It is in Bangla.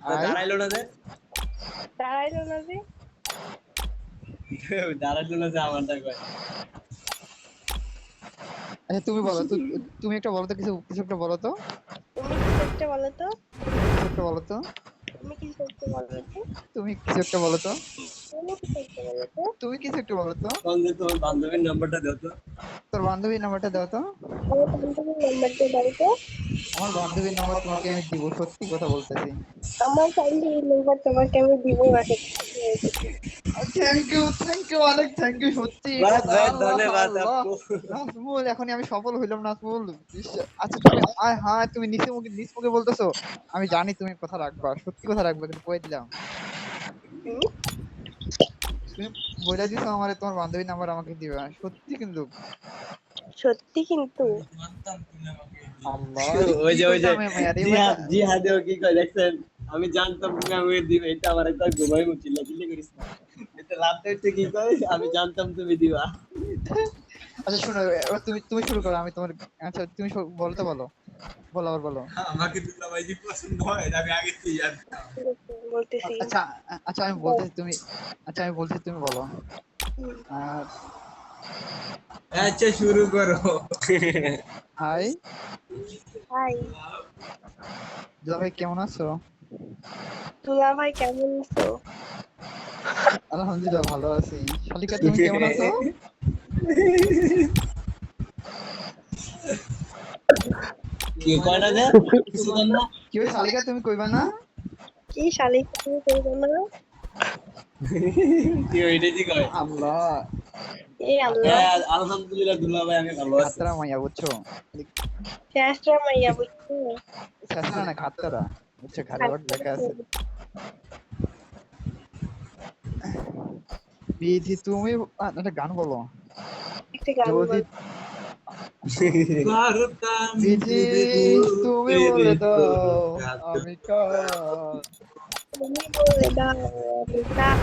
আই দাঁড়াইলো না যে দাঁড়াইলো না যে দাঁড়াইলো না যে আমারটা কয় আচ্ছা তুমি বলো তুমি একটা বলো তো কিছু কিছু একটা বলো তো তুমি কি করতে বলো তো কিছু একটা বলো তো তুমি কি করতে বলো তো তুমি কিছু একটা বলো তো তুমি কি করতে বলো তো তুমি কিছু একটা বলো তো কোন যে তোমার বান্ধবীর নাম্বারটা দাও তো তোর বান্ধবীর নাম্বারটা দাও তো আমার বান্ধবীর নাম্বারটা দাও তো আমার বান্ধবীর নাম্বার তোমাকে আমি দিব সত্যি কথা বলতেছি আমার বান্ধবীর নাম্বার তোমাকে আমি দিব না থ্যাংক ইউ অনেক থ্যাংক ইউ সত্যি বাস ভাই আল্লাহ, ধন্যবাদ আল্লাহ। আপু নাজমুল এখনই আমি সফল হইলাম নাজমুল আচ্ছা তুমি হ্যাঁ তুমি নিজ মুখে বলতেছো আমি জানি তুমি কথা রাখবা সত্যি কথা রাখবা কিন্তু কই দিলাম তুমি বলে দিছো আমারে তোমার বান্ধবীর নাম্বার আমাকে দিবা সত্যি কিন্তু সত্যি কিন্তু আল্লাহ ওই যে জিহাদ কি কয় দেখছেন আমি জানতাম তুমি আমাকে দিবে এটা আমার একটা ঘুমাই মুচিল্লা চিল্লি করিস না এটা রাতে উঠে কি কয় আমি জানতাম তুমি দিবা আচ্ছা শোনো এবার তুমি তুমি শুরু করো আমি তোমার আচ্ছা তুমি বলতে বলো বলো আবার বলো আমাকে দুলাভাই জি পছন্দ হয় আমি আগে থেকে জানতাম বলতেছি আচ্ছা আচ্ছা আমি বলছি তুমি বলো আর আচ্ছা শুরু করো হাই হাই দুলা ভাই কেমন আছো দুলা ভাই কেমন আছো আলহামদুলিল্লাহ ভালো আছি শালিকা তুমি কেমন আছো কি কয় না যে কিছু জান না কি ওই শালিকা তুমি কইবা না কি শালিক তুমি করবে না কি ওইটা কি কয় আল্লাহ এই আল্লাহ আলহামদুলিল্লাহ দুলাভাই আমি ভালো আছি খাতরা মাইয়া বুঝছো শেষরা মাইয়া বুঝছো শেষরা না খাতরা বুঝছো ঘরে ওর লেখা আছে বিধি তুমি একটা গান বলো একটা গান যদি ভারতাম বিধি তুমি বলে দাও আমি কার তুমি বলে দাও আমি কার